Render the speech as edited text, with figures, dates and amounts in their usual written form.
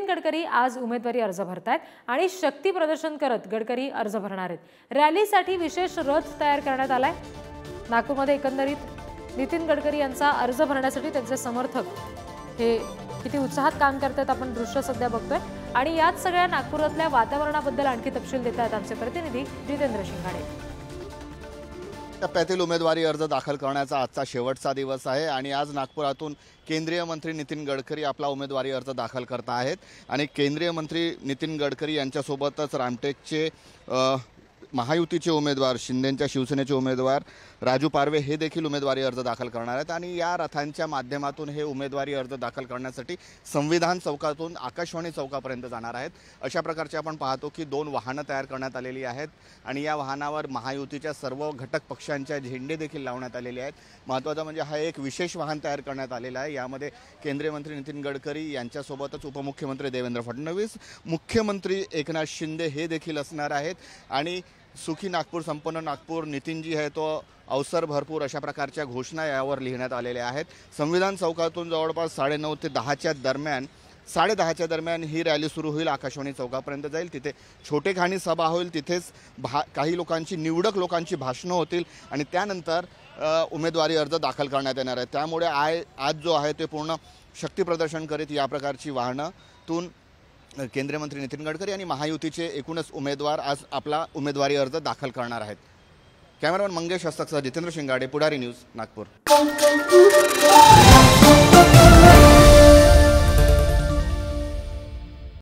गडकरी आज उमेदवारी अर्ज भरतायत आणि शक्ती प्रदर्शन करत गडकरी अर्ज भरणार आहेत। रॅलीसाठी विशेष रथ तयार करण्यात आलाय। नागपूरमध्ये एकंदरीत नितीन गडकरी यांचा अर्ज भरण्यासाठी त्यांचे समर्थक हे किती उत्साहात काम करतात आपण दृश्य सध्या बघतोय आणि यात सगळ्या नागपुरातल्या वातावरणाबद्दल आणखी तपशील देत आहेत आमचे प्रतिनिधी जितेंद्र शिंगाडे। टप्प्यातील उमेदवारी अर्ज दाखल करण्याचा आजचा शेवटचा दिवस आहे आणि आज नागपुरातून केंद्रीय मंत्री नितीन गडकरी आपला उमेदवारी अर्ज दाखल करत आहेत आणि केंद्रीय मंत्री नितीन गडकरी यांच्यासोबतच रामटेकचे महायुतीचे उमेदवार शिंदेंच्या शिवसेनेचे उमेदवार राजू पारवे हे देखील उमेदवारी अर्ज दाखल करणार आहेत आणि या रथांच्या माध्यमातून हे उमेदवारी अर्ज दाखल करण्यासाठी संविधान चौकातून आकाशवाणी चौकापर्यंत जाणार आहेत। अशा प्रकारचे आपण पाहतो की 2 वाहनं तयार करण्यात आलेली आहेत आणि या वाहनावर महायुतीच्या सर्व घटक पक्षांच्या झेंडे देखील लावण्यात आलेले आहेत। महत्त्वाचं म्हणजे हा एक विशेष वाहन तयार करण्यात आलेला आहे। यामध्ये केंद्रीय मंत्री नितीन गडकरी यांच्यासोबतच उपमुख्यमंत्री देवेंद्र फडणवीस, मुख्यमंत्री एकनाथ शिंदे हे देखील असणार आहेत आणि सुखी नागपूर संपन्न नागपूर नितीनजी है तो अवसर भरपूर अशा प्रकारच्या घोषणा यावर लिहिण्यात आलेल्या आहेत। संविधान चौकातून जवळपास 9:30 ते 10च्या दरम्यान 10:30च्या दरम्यान ही रॅली सुरू होईल। आकाशवाणी चौकापर्यंत जाईल, तिथे छोटेखानी सभा होईल, तिथेच काही लोकांची निवडक लोकांची भाषणं होतील आणि त्यानंतर उमेदवारी अर्ज दाखल करण्यात येणार आहे। त्यामुळे आज जो आहे ते पूर्ण शक्ती प्रदर्शन करीत या प्रकारची वाहनातून केंद्रीय मंत्री नितीन गडकरी आणि महायुतीचे एकूणच उमेदवार आज आपला उमेदवारी अर्ज दाखल करणार आहेत। कॅमेरामॅन मंगेश हस्तकसह जितेंद्र शिंगाडे, पुढारी न्यूज, नागपूर।